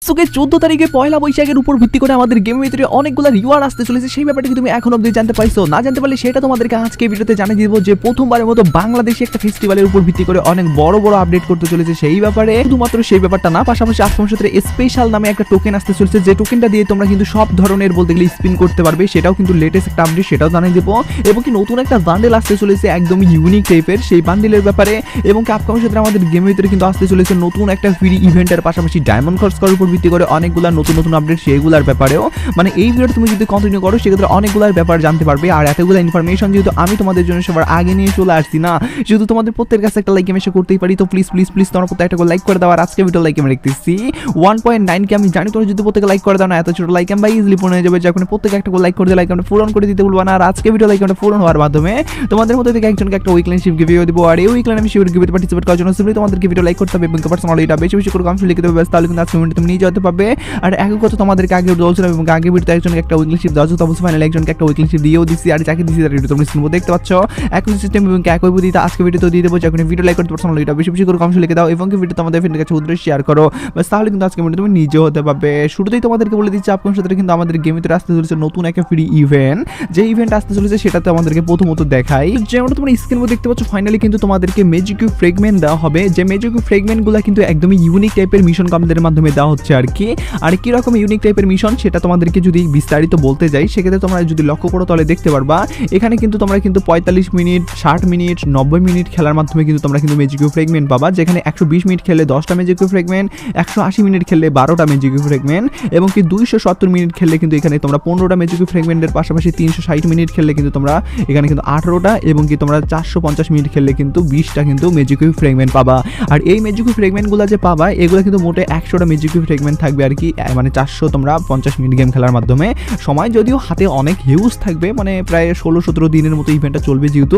সুকে 14 তারিখে পয়লা বৈশাখের উপর ভিত্তি করে আমাদের গেমের ভিতরে অনেকগুলো রিওয়ার্ড আসতে চলেছে। সেই ব্যাপারটা কি তুমি এখন অবধি জানতে পারছো? না জানতে পারলে সেটা তোমাদেরকে আজকে ভিডিওতে জানিয়ে দিব যে প্রথমবারের মতো বাংলাদেশে একটা ফেস্টিভ্যালের উপর ভিত্তি করে অনেক বড় বড় আপডেট করতে চলেছে। সেই ব্যাপারে শুধুমাত্র সেই ব্যাপারটা না, পাশাপাশি আজকের সাথে স্পেশাল নামে একটা টোকেন আসতে চলেছে, যে টোকেনটা দিয়ে তোমরা কিন্তু সব ধরনের বলতে গেলে স্পিন করতে পারবে। সেটাও কিন্তু লেটেস্ট একটা আপডেট, সেটাও জানিয়ে দেবো। এবং কি নতুন একটা বান্ডেল আসতে চলেছে একদম ইউনিক টাইপের, সেই বান্ডেলের ব্যাপারে। এবং কি আপকামিং সাথে আমাদের গেমের ভিতরে কিন্তু আসতে চলেছে নতুন একটা ফ্রি ইভেন্টের পাশাপাশি ডায়মন্ড খরচ করার উপর ভিত্তি করে অনেকগুলো নতুন নতুন আপডেট, সেইগুলোর ব্যাপারেও। মানে এই ভিডিওটা তুমি যদি কন্টিনিউ করো সেক্ষেত্রে অনেকগুলোর ব্যাপার জানতে পারবে। আর এতগুলো ইনফরমেশন যেহেতু আমি তোমাদের জন্য সবার আগে নিয়ে চলে আসছি না, যেহেতু তোমাদের প্রত্যেকের কাছে একটা লাইক এসে করতেই পারি, তো প্লিজ প্লিজ প্লিজ তোমার প্রত্যেক একটা লাইক করে দাও। আর আজকে ভিডিও লাইক আমি দেখতেছি 1.9 কে। আমি জানি তোমরা যদি প্রত্যেকে লাইক করে দাও না, এত ছোট লাইক আমি ইজিলি পূরণ হয়ে যাবে। যখন প্রত্যেকে একটা লাইক করে দিয়ে লাইক আমরা পূরণ করে দিতে বলবো না। আর আজকে ভিডিও লাইক আমরা পূরণ হওয়ার মাধ্যমে তোমাদের মধ্যে থেকে একজনকে একটা উইকলিনশিপ গিভিও দিব। আর এই উইকলিনশিপ গিভিতে পার্টিসিপেট করার জন্য সিম্পলি তোমাদেরকে ভিডিও লাইক করতে হবে এবং পার্সোনালি এটা বেশি বেশি করে কমেন্ট লিখে দেবে, তাহলে কিন্তু আজকে ভিডিও তুমি নিয়ে যেতে পারবে। আর একই কথা তোমাদেরকে আগে বলছিলাম, এবং আগে ভিডিওতে একজনকে একটা উইকলিনশিপ দেওয়া যেত, অবশ্যই ফাইনালি একজনকে একটা উইকলিনশিপ দিয়েও দিচ্ছি। আর যাকে দিচ্ছি তার ভিডিও তোমরা স্ক্রিনে দেখতে পাচ্ছ একই সিস্টেম এবং একই বুদ্ধিতে আজকে ভিডিওতে দিয়ে দেবো। যখন ভিডিও লাইক করতে পার্সোনালি এটা বেশি বেশি করে কমেন্ট লিখে দাও এবং ভিডিও তোমাদের ফ্রেন্ডের কাছে উদ্দেশ্যে শেয়ার করো, বাস তাহলে কিন্তু আজকে ভিডিও তুমি নিজে হতে পারবে। শুরুতেই তোমাদেরকে বলে দিচ্ছি আপকামিং সাথে কিন্তু আমাদের গেমের ভিতরে আসতে চলেছে নতুন একটা ফ্রি ইভেন্ট। যে ইভেন্ট আসতে চলেছে সেটাতে আমাদেরকে প্রথমত দেখাই, যেমন তোমরা স্ক্রিনে দেখতে পাচ্ছ ফাইনালি কিন্তু তোমাদেরকে ম্যাজিক কিউব ফ্রেগমেন্ট দেওয়া হবে। যে ম্যাজিক কিউব ফ্রেগমেন্টগুলো কিন্তু একদমই ইউনিক টাইপের মিশন কমপ্লিটের মাধ্যমে দেওয়া হচ্ছে আর কি। আর কি রকম ইউনিক টাইপের মিশন সেটা তোমাদেরকে যদি বিস্তারিত বলতে যাই, সেক্ষেত্রে তোমরা যদি লক্ষ্য করো তাহলে দেখতে পারবা এখানে কিন্তু তোমরা কিন্তু 45 মিনিট, 60 মিনিট, 90 মিনিট খেলার মাধ্যমে কিন্তু তোমরা কিন্তু ম্যাজিক কিউব ফ্রেগমেন্ট পাবা। যেখানে 120 মিনিট খেললে 10টা ম্যাজিক কিউব ফ্রেগমেন্ট, 180 মিনিট খেললে 12টা ম্যাজিক কিউব ফ্রেগমেন্ট, এবং কি 270 মিনিট খেললে কিন্তু এখানে তোমরা 15টা ম্যাজিক কিউব ফ্রেগমেন্টের পাশাপাশি 360 মিনিট খেললে কিন্তু তোমরা এখানে কিন্তু 18টা, এবং কি তোমরা 450 মিনিট খেললে কিন্তু 20টা কিন্তু ম্যাজিক কিউব ফ্রেগমেন্ট পাবা। আর এই ম্যাজিক কিউব ফ্রেগমেন্টগুলো যে পাবা এগুলো কিন্তু মোটে 100টা ম্যাজিক কিউব ফ্রেগমেন্ট থাকবে আর কি। মানে 450 মিনিট গেম খেলার মাধ্যমে সময় যদিও হাতে অনেক হিউজ থাকবে, মানে প্রায় 16-17 দিনের মতো ইভেন্টটা চলবে। যেহেতু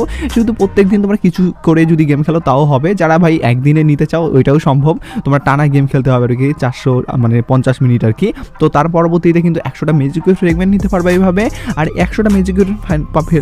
প্রত্যেক দিন তোমরা কিছু করে যদি গেম খেলো তাও হবে। যারা ভাই একদিনে নিতে চাও ওইটাও সম্ভব, তোমরা টানা গেম খেলতে হবে আর কি 450 মিনিট আর কি। তো তার পরবর্তীতে কিন্তু 100টা ম্যাজিক কিউব ফ্রেগমেন্ট নিতে পারবে এইভাবে। আর 100টা ম্যাজিক কিউব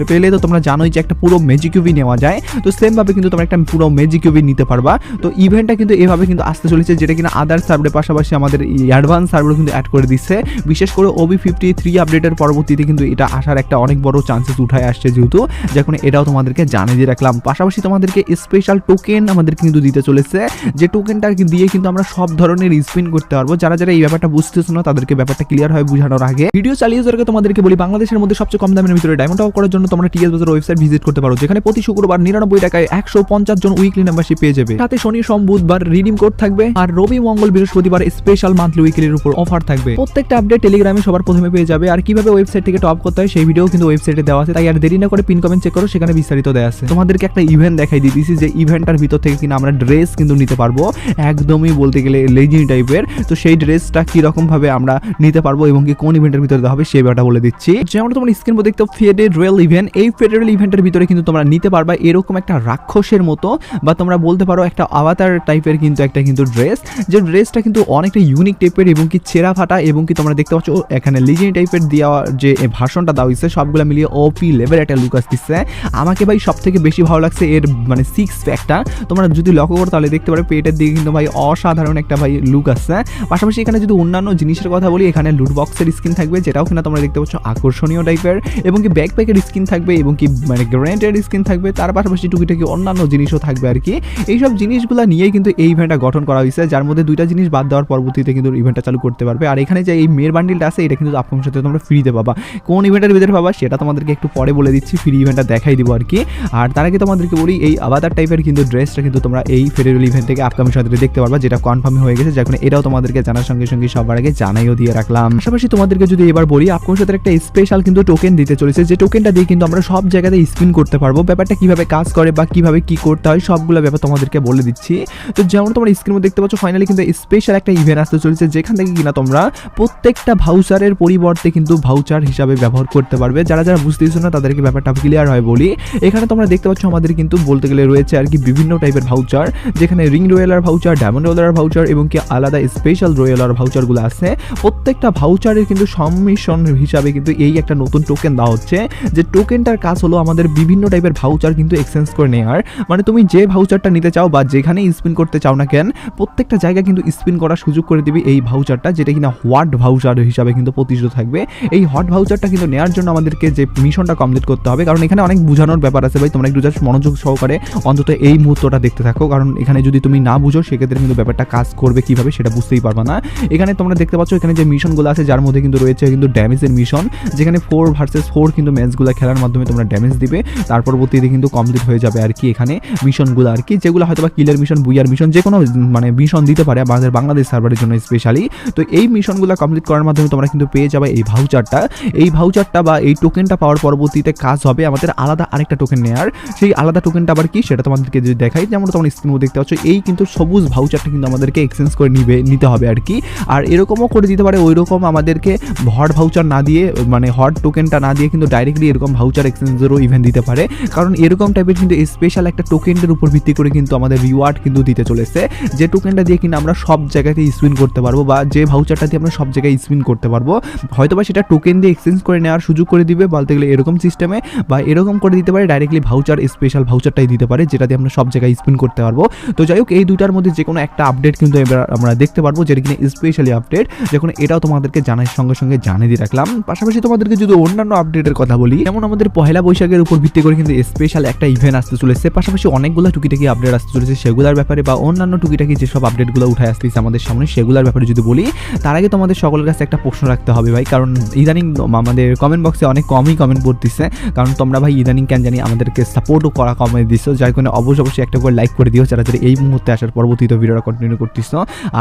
পেলে তো তোমরা জানোই যে একটা পুরো ম্যাজিক কিউবই নেওয়া যায়, তো সেমভাবে কিন্তু তোমরা একটা পুরো ম্যাজিক কিউবই নিতে পারবা। তো ইভেন্টটা কিন্তু এভাবে কিন্তু আসতে চলেছে, যেটা কিনা আদার সার্ভারের পাশাপাশি আমাদের অ্যাডভান্স সার্ভার কিন্তু অ্যাড করে দিচ্ছে। বিশেষ করে OB53 আপডেটের পরবর্তীতে কিন্তু এটা আসার একটা অনেক বড় চান্সেস উঠায় আসছে, যেহেতু যখন এটাও তোমাদেরকে জানিয়ে দিয়ে রাখলাম। পাশাপাশি তোমাদেরকে স্পেশাল টোকেন আমাদের কিন্তু দিতে চলেছে, যে টোকেনটা দিয়ে কিন্তু আমরা সব ধরনের স্পিন করতে পারবো। যারা যারা এই ব্যাপারটা বুঝতেছো না তাদেরকে ব্যাপারটা ক্লিয়ার হয় বোঝানোর আগে ভিডিও চালিয়ে যাওয়ার আগে তোমাদেরকে বলি, বাংলাদেশের মধ্যে সবচেয়ে কম দামের ভিতরে ডায়মন্ড টপ করার জন্য তোমরা টিএস বাজার ওয়েবসাইট ভিজিট করতে পারো, যেখানে প্রতি শুক্রবার 99 টাকায় 150 জন উইকলি মেম্বারশিপ পেয়ে যাবে। সাথে শনি, সোম, বুধবার রিডিম কোড থাকবে, আর রবি, মঙ্গল, বৃহস্পতিবার স্পেশাল মান্থলি উইকলির উপর অফার থাকবে। প্রত্যেকটা আপডেট টেলিগ্রামে সবার প্রথমে পেয়ে যাবে। আর কিভাবে ওয়েবসাইট থেকে টপ করতে হয় সেই ভিডিও কিন্তু ওয়েবসাইটে দেওয়া আছে, তাই আর দেরি না করে পিন কমেন্ট চেক করো, সেখানে বিস্তারিত দেওয়া আছে। তোমাদেরকে একটা ইভেন্ট দেখাই দিয়েছি, যে ইভেন্টটার ভিতর থেকে কিনা আমরা ড্রেস কিন্তু নিতে পারবো, একদমই বলতে গেলে লেজেন্ড টাইপের। তো সেই ড্রেসটা কি রকম ভাবে আমরা নিতে পারবো এবং কি কোন ইভেন্টের ভিতরে দেওয়া হবে সেই ব্যাপারটা বলে দিচ্ছি। যেমন তোমরা স্ক্রিনে দেখতে ফেডারেল ইভেন্ট, এই ফেডারেল ইভেন্টের ভিতরে কিন্তু তোমরা নিতে পারবা এরকম একটা রাক্ষসের মতো, বা তোমরা বলতে পারো একটা আভাতার টাইপের কিন্তু একটা কিন্তু ড্রেস, যে ড্রেসটা কিন্তু অনেকটা ইউনিক টাইপের এবং কি ছেঁড়া ফাটা, এবং কি তোমরা দেখতে পাচ্ছ এখানে লিজেন্ড টাইপের দেওয়া যে ভার্সনটা দেওয়া হয়েছে সবগুলো মিলিয়ে ওপি লেভেল একটা লুক আসতেছে। আমাকে ভাই সব থেকে বেশি ভালো লাগছে এর মানে 6 প্যাকটা। তোমরা যদি লক্ষ্য করো তাহলে দেখতে পারো পেটের দিকে কিন্তু ভাই অসাধারণ একটা ভাই লুক আসছে। পাশাপাশি এখানে যদি অন্যান্য জিনিসের কথা বলি, এখানে লুট বক্সের স্কিন থাকবে, যেটাও কিনা তোমরা দেখতে পাচ্ছ আকর্ষণীয় টাইপের, এবং কি ব্যাকপ্যাকের স্কিন থাকবে, এবং কি মানে গ্রেনেডের স্কিন থাকবে, তার পাশাপাশি টুকিটাকি অন্যান্য জিনিসও থাকবে আর কি। এইসব জিনিসগুলো নিয়েই কিন্তু এই ইভেন্টটা গঠন করা হয়েছে, যার মধ্যে 2টা জিনিস বাদ দেওয়ার পরবর্তীতে কিন্তু ইভেন্টটা চালু করতে পারবে। আর এখানে যে এই মেয়ের বান্ডিলটা আছে এটা কিন্তু আপকামিং সাথে তোমরা ফ্রিতে পাবা। কোন ইভেন্টের ভিতরে পাবা সেটা তোমাদেরকে একটু পরে বলে দিচ্ছি, ফ্রি ইভেন্টটা দেখাই দিব আর কি। আর তার আগে তোমাদেরকে বলি এই আভাতার টাইপের কিন্তু ড্রেসটা কিন্তু তোমরা এই ফেডারেল ইভেন্ট থেকে আপকামিং সাথে দেখতে পারবা, যেটা কনফার্ম হয়ে গেছে। যখন এটাও তোমাদেরকে জানার সঙ্গে সঙ্গে সবার আগে জানাইও দিয়ে রাখলাম। পাশাপাশি তোমাদেরকে যদি এবার বলি আপকামিং সাথে একটা স্পেশাল কিন্তু টোকেন দিতে চলেছে, যে টোকেনটা দিয়ে কিন্তু আমরা সব জায়গাতে স্পিন করতে পারবো। ব্যাপারটা কিভাবে কাজ করে বা কিভাবে কি করতে হয় সবগুলো ব্যাপার তোমাদেরকে বলে দিচ্ছি। তো যেমন তোমরা স্ক্রিনে দেখতে পাচ্ছ ফাইনালি কিন্তু স্পেশাল একটা ইভেন্ট আসতে চলেছে, যেখান থেকে কিনা তোমরা প্রত্যেকটা ভাউচারের পরিবর্তে কিন্তু ভাউচার হিসাবে ব্যবহার করতে পারবে। যারা যারা বুঝতেছো না তাদেরকে ব্যাপারটা ক্লিয়ার হয় বলি, এখানে তোমরা দেখতে পাচ্ছ আমাদের কিন্তু বলতে গেলে রয়েছে আর কি বিভিন্ন টাইপের ভাউচার, যেখানে রিং রয়েলার ভাউচার, ডায়মন্ড রয়েলার ভাউচার, এবং কি আলাদা স্পেশাল রয়েলার ভাউচারগুলো আছে। প্রত্যেকটা ভাউচারের কিন্তু সম্মিশ্রণ হিসাবে কিন্তু এই একটা নতুন টোকেন দেওয়া হচ্ছে, যে টোকেনটার কাজ হলো আমাদের বিভিন্ন টাইপের ভাউচার কিন্তু এক্সচেঞ্জ করে নেওয়ার। মানে তুমি যে ভাউচারটা নিতে চাও বা যেখানে স্পিন করতে চাও না কেন, প্রত্যেকটা জায়গায় কিন্তু স্পিন করার সুযোগ করে দিবে এই ভাউচারটা, যেটা কিনা হট ভাউচার হিসাবে কিন্তু প্রতিষ্ঠিত থাকবে। এই হট ভাউচারটা কিন্তু নেওয়ার জন্য আমাদেরকে যে মিশনটা কমপ্লিট করতে হবে, কারণ এখানে অনেক বোঝানোর ব্যাপার আছে ভাই, তোমরা একটু জাস্ট মনোযোগ সহকারে অন্তত এই মুহূর্তটা দেখতে থাকো, কারণ এখানে যদি তুমি না বুঝো সেক্ষেত্রে কিন্তু ব্যাপারটা কাজ করবে কিভাবে সেটা বুঝতেই পারবে না। এখানে তোমরা দেখতে পাচ্ছ এখানে যে মিশনগুলো আছে যার মধ্যে কিন্তু রয়েছে কিন্তু ড্যামেজের মিশন, যেখানে 4 ভার্সেস 4 কিন্তু ম্যাচগুলো খেলার মাধ্যমে তোমরা ড্যামেজ দিবে, তার পরবর্তীতে কিন্তু কমপ্লিট হয়ে যাবে আর কি এখানে মিশনগুলো আর কি, যেগুলো হয়তো বা কিলার মিশন, বুইয়ার মিশন, যে কোনো মানে মিশন দিতে পারে আমাদের বাংলাদেশ সার্ভারের জন্য স্পেশালি। তো এই মিশনগুলো কমপ্লিট করার মাধ্যমে তোমরা কিন্তু পেয়ে যাবে এই ভাউচারটা। এই ভাউচারটা বা এই টোকেনটা পাওয়ার পরবর্তীতে কাজ হবে আমাদের আলাদা আরেকটা টোকেন নেওয়ার। সেই আলাদা টোকেনটা আবার কি সেটা তোমাদেরকে যদি দেখাই, যেমন তোমরা স্ক্রিনে দেখতে পাচ্ছ এই কিন্তু সবুজ ভাউচারটা কিন্তু আমাদেরকে এক্সচেঞ্জ করে নিতে হবে আর কি। আর এরকমও করে দিতে পারে ওই রকম আমাদেরকে হট ভাউচার না দিয়ে, মানে হট টোকেনটা না দিয়ে কিন্তু ডাইরেক্টলি এরকম ভাউচার এক্সচেঞ্জেরও ইভেন্ট দিতে পারে, কারণ এরকম টাইপের কিন্তু স্পেশাল একটা টোকেনের উপর ভিত্তি করে কিন্তু আমাদের রিওয়ার্ড কিন্তু দিতে চলেছে, যে টোকেনটা দিয়ে কিন্তু আমরা সব জায়গাতে স্পিন করতে পারবো, বা যে ভাউচারটা দিয়ে আমরা সব জায়গায় স্পিন করতে পারবো, হয়তোবা সেটা টোকেন দিয়ে এক্সচেঞ্জ করে নেওয়ার সুযোগ করে দিবে বলতে গেলে এরকম সিস্টেমে, বা এরকম করে দিতে পারে ডাইরেক্টলি ভাউচার স্পেশাল ভাউচারটাই দিতে পারে, যেটা দিয়ে আমরা সব জায়গায় স্পিন করতে পারবো। তো যাই হোক এই দুইটার মধ্যে যে কোনো একটা আপডেট কিন্তু এবার আমরা দেখতে পারবো, যেটা কিনা স্পেশালি আপডেট, যখন এটাও তোমাদেরকে জানার সঙ্গে সঙ্গে জানিয়ে দিয়ে রাখলাম। পাশাপাশি তোমাদেরকে যদি অন্যান্য আপডেটের কথা বলি, যেমন আমাদের পহেলা বৈশাখের উপর ভিত্তি করে কিন্তু স্পেশাল একটা ইভেন্ট আসতে চলেছে, পাশাপাশি অনেকগুলো টুকিটাকি আপডেট আসতে চলেছে সেগুলোর ব্যাপারে, বা অন্যান্য টুকিটাকি যেসব আপডেটগুলো উঠে আসতেছে আমাদের সামনে সেগুলোর ব্যাপারে যদি বলি, তার আগে তোমাদের সকলের কাছে একটা প্রশ্ন রাখতে হবে ভাই, কারণ ইদানিং আমাদের কমেন্ট বক্সে অনেক কমই কমেন্ট করতেছে, কারণ তোমরা ভাই ইদানিং কেন জানি আমাদেরকে সাপোর্টও করা কমে দিচ্ছ, যার কারণে অবশ্যই একটা করে লাইক করে দিও যারা যারা এই মুহূর্তে আসার পরবর্তীতে ভিডিওটা কন্টিনিউ করতেছ।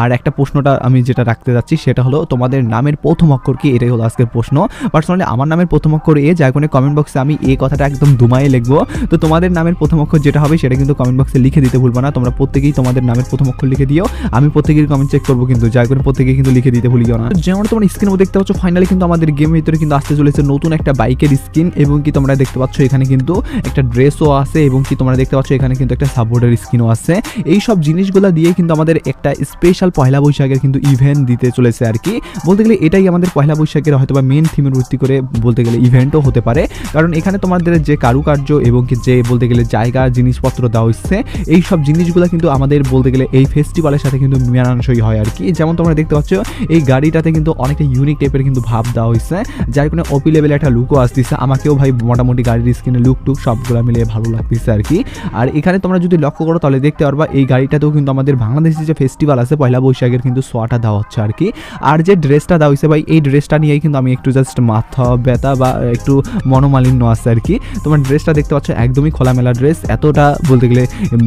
আর একটা প্রশ্নটা আমি যেটা রাখতে যাচ্ছি সেটা হলো তোমাদের নামের প্রথম অক্ষর কি, এটাই হলো আজকের প্রশ্ন। পার্সোনালি আমার নামের প্রথম অক্ষর এ, যার কারণে কমেন্ট বক্সে আমি এই কথাটা একদম দুমায়ে লিখবো। তো তোমাদের নামের প্রথম অক্ষর যেটা হবে সেটা কিন্তু কমেন্ট বক্সে লিখে দিতে ভুলবা না, তোমরা প্রত্যেকেই তোমাদের নামের প্রথম অক্ষর লিখে দিও, আমি প্রত্যেকের কমেন্ট চেক করবো কিন্তু, যার কারণে প্রত্যেকেই কিন্তু লিখে দিতে ভুলিও না। যেমন তোমরা স্ক্রিনে দেখতে পাচ্ছ ফাইনালি কিন্তু আমাদের গেমের ভিতরে কিন্তু আসতে চলেছে নতুন একটা বাইকের স্কিন, এবং কি তোমরা দেখতে পাচ্ছ এখানে কিন্তু একটা ড্রেসও আছে, এবং কি তোমরা দেখতে পাচ্ছ এখানে কিন্তু একটা সাপোর্টের স্কিনও আছে। এই সব জিনিসগুলো দিয়ে কিন্তু আমাদের একটা স্পেশাল পয়লা বৈশাখের কিন্তু ইভেন্ট দিতে চলেছে আর কি, বলতে গেলে এটাই আমাদের পয়লা বৈশাখের হয়তো বা মেন থিমের ভিত্তি করে বলতে গেলে ইভেন্টও হতে পারে, কারণ এখানে তোমাদের যে কারুকার্য এবং কি যে বলতে গেলে জায়গা জিনিসপত্র দেওয়া হচ্ছে, এই সব জিনিসগুলো কিন্তু আমাদের বলতে গেলে এই ফেস্টিভ্যালের সাথে কিন্তু মানানসই হয় আর কি। যেমন তোমরা দেখতে পাচ্ছ এই গাড়িটাতে কিন্তু অনেকটা ইউনিক টাইপের কিন্তু ভাব দেওয়া হয়েছে, যার কারণে ওপি লেভেলে একটা লুকও আসতেছে, আমাকেও ভাই মোটামুটি গাড়ির স্ক্রিনে লুক টুক সবগুলো মিলে ভালো লাগতেছে আর কি। আর এখানে তোমরা যদি লক্ষ্য করো তাহলে দেখতে পারবা এই গাড়িটাতেও কিন্তু আমাদের বাংলাদেশে যে ফেস্টিভ্যাল আছে পয়লা বৈশাখের কিন্তু সোয়াটা দেওয়া হচ্ছে আর কি। আর যে ড্রেসটা দেওয়া হয়েছে ভাই, এই ড্রেসটা নিয়েই কিন্তু আমি একটু জাস্ট মাথা ব্যথা বা একটু মনোমালিন্য আছে আর কি। তোমার ড্রেসটা দেখতে পাচ্ছ একদমই খোলামেলা ড্রেস, এতটা বলতে গেলে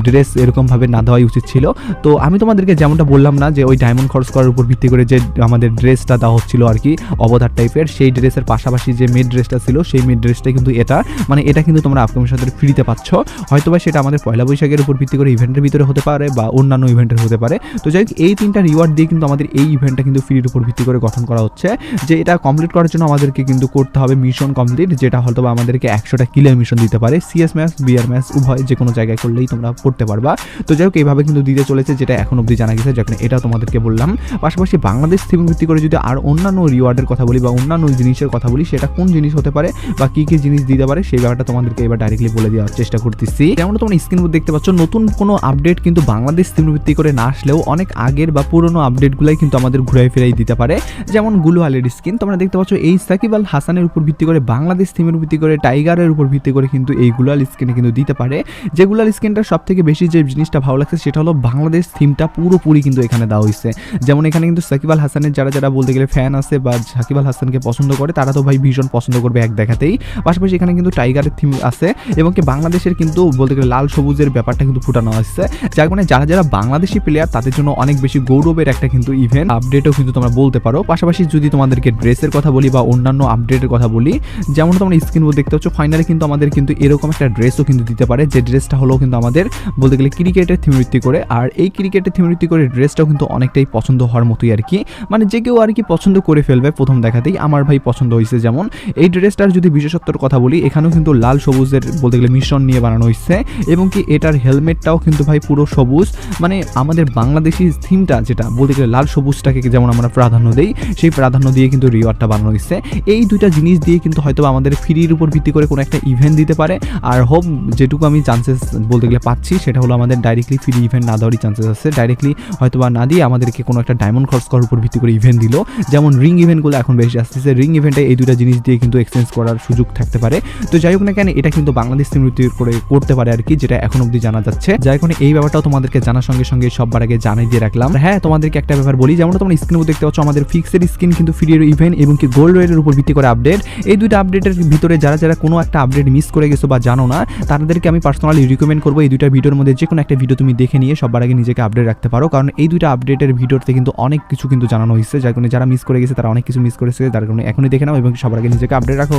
ড্রেস এরকমভাবে না দেওয়াই উচিত ছিল। তো আমি তোমাদেরকে যেমনটা বললাম না যে ওই ডায়মন্ড খরচ করার উপর ভিত্তি করে যে আমাদের ড্রেসটা দেওয়া হচ্ছিল আর কি অবতার টাইপের, সেই ড্রেসের পাশাপাশি যে মেড ড্রেসটা ছিল সেই মেড ড্রেসটা কিন্তু এটা মানে এটা কিন্তু তোমরা আপকামিং সাথে ফ্রিতে পাচ্ছ, হয়তোবা সেটা আমাদের পয়লা বৈশাখের উপর ভিত্তি করে ইভেন্টের ভিতরে হতে পারে বা অন্যান্য ইভেন্টের হতে পারে। তো যাই হোক এই তিনটা রিওয়ার্ড দিয়ে কিন্তু আমাদের এই ইভেন্টটা কিন্তু ফ্রির উপর ভিত্তি করে গঠন করা হচ্ছে, যে এটা কমপ্লিট করার জন্য আমাদেরকে কিন্তু করতে হবে মিশন কমপ্লিট, যেটা হয়তো বা আমাদেরকে 100টা কিলের মিশন দিতে পারে, সিএস ম্যাচ বিআর ম্যাচ উভয় যে কোনো জায়গায় করলেই তোমরা পড়তে পারবা। তো যাই হোক এইভাবে কিন্তু দিতে চলেছে, যেটা এখন অবধি জানা গেছে, যখন এটা তোমাদেরকে বললাম। পাশাপাশি বাংলাদেশ থিম ভিত্তি করে যদি আর অন্যান্য রিওয়ার্ডের কথা বলি বা অন্যান্য জিনিসের কথা বলি, সেটা কোন জিনিস হতে পারে বা কি কি জিনিস দিতে পারে সেই ব্যাপারটা তোমাদেরকে এবার ডাইরেক্টলি বলে দেওয়ার চেষ্টা করতেছি। যেমন তোমরা স্ক্রিন দেখতে পাচ্ছ নতুন কোনো আপডেট কিন্তু বাংলাদেশ থিম ভিত্তি করে না আসলেও অনেক আগের বা পুরনো আপডেটগুলাই কিন্তু আমাদের ঘুরাই ফিরাই দিতে পারে। যেমন গুলু আলীর স্কিন তোমরা দেখতে পাচ্ছ এই সাকিব আল হাসানের উপর ভিত্তি করে বাংলাদেশ থিমের ভিত্তি করে টাইগারের উপর ভিত্তি করে কিন্তু এই গুলাল স্কিনে কিন্তু দিতে পারে। যে গুলাল স্কিনটা সব থেকে বেশি যে জিনিসটা ভালো লাগছে সেটা হলো বাংলাদেশ থিমটা পুরোপুরি কিন্তু এখানে দেওয়া হয়েছে। যেমন এখানে কিন্তু সাকিব আল হাসানের যারা যারা বলতে গেলে ফ্যান আছে বা সাকিব আল হাসানকে পছন্দ করে তারা তো ভাই ভীষণ পছন্দ করবে এক দেখাতেই। পাশাপাশি এখানে কিন্তু টাইগারের থিম আছে এবং কি বাংলাদেশের কিন্তু বলতে গেলে লাল সবুজের ব্যাপারটা কিন্তু ফুটানো আসছে, যার কারণে যারা যারা বাংলাদেশি প্লেয়ার তাদের জন্য অনেক বেশি গৌরবের একটা কিন্তু ইভেন্ট আপডেটও কিন্তু তোমরা বলতে পারো। পাশাপাশি যদি তোমাদেরকে ড্রেসের কথা বলি বা অন্যান্য আপডেটের কথা বলি, যেমন তোমরা স্ক্রিন দেখতে পাচ্ছ ফাইনালি কিন্তু আমাদের কিন্তু এরকম একটা ড্রেসও কিন্তু দিতে পারে, যে ড্রেসটা হলো কিন্তু আমাদের বলতে গেলে ক্রিকেটের থিম ভিত্তি করে। আর এই ক্রিকেটের থিম ভিত্তি করে ড্রেসটাও কিন্তু অনেকটাই পছন্দ হওয়ার মতোই আর কি, মানে যে কেউ আর কি পছন্দ করে ফেলবে প্রথম দেখাতেই। আমার ভাই পছন্দ হয়েছে। যেমন এই ড্রেসটার যদি বিশেষত্বর কথা বলি, এখানেও কিন্তু লাল সবুজের বলতে গেলে মিশ্রণ নিয়ে বানানো হয়েছে এবং কি এটার হেলমেটটাও কিন্তু ভাই পুরো সবুজ, মানে আমাদের বাংলাদেশি থিমটা যেটা বলতে গেলে লাল সবুজটাকে যেমন আমরা প্রাধান্য দেই সেই প্রাধান্য দিয়ে কিন্তু রিওয়ার্ডটা বানানো হয়েছে। এই দুইটা জিনিস দিয়ে কিন্তু হয়তো আমাদের ফ্রির উপর ভিত্তি করে কোনো একটা ইভেন্ট দিতে পারে। আর হোপ যেটুকু আমি চান্সেস বলতে গেলে পাচ্ছি সেটা হলো আমাদের ডাইরেক্টলি ফ্রি ইভেন্ট না দেওয়ারই চান্সেস আছে, ডাইরেক্টলি হয়তো বা না দিয়ে আমাদেরকে কোনো একটা ডায়মন্ড খরচ করার উপর ভিত্তি করে ইভেন্ট দিল, যেমন রিং ইভেন্টগুলো এখন বেশি আসতেছে। রিং ইভেন্টে এই দুইটা জিনিস দিয়ে কিন্তু এক্সচেঞ্জ করার সুযোগ থাকতে পারে। তো যাই হোক না কেন, এটা কিন্তু বাংলাদেশ টিম করে করতে পারে আর কি, যেটা এখন অবধি জানা যাচ্ছে। যাই হোক এই ব্যাপারটাও তোমাদেরকে জানার সঙ্গে সঙ্গে সবার আগে জানাই দিয়ে রাখলাম। হ্যাঁ, তোমাদেরকে একটা ব্যাপার বলি, যেমন তোমরা স্ক্রিনে দেখতে পাচ্ছ আমাদের ফিক্সড স্কিন কিন্তু ফ্রি ইভেন্ট এবং কি গোল্ড রেটের উপর ভিত্তি করে আপডেট। এই দুইটা আপডেটের ভিতরে যারা যারা কোনো একটা আপডেট মিস করে গেছো বা জানো না, তাদেরকে আমি পার্সোনালি রিকমেন্ড করবো এই দুইটা ভিডিওর মধ্যে যে কোনো একটা ভিডিও তুমি দেখে নিয়ে সবার আগে নিজেকে আপডেট রাখতে পারো, কারণ এই দুইটা আপডেটের ভিডিওতে কিন্তু অনেক কিছু কিন্তু জানানো হয়েছে, যার কারণে যারা মিস করে গেছে তারা অনেক কিছু মিস করেছে, যার কারণে এখনই দেখে নাও এবং সবার আগে নিজেকে আপডেট রাখো।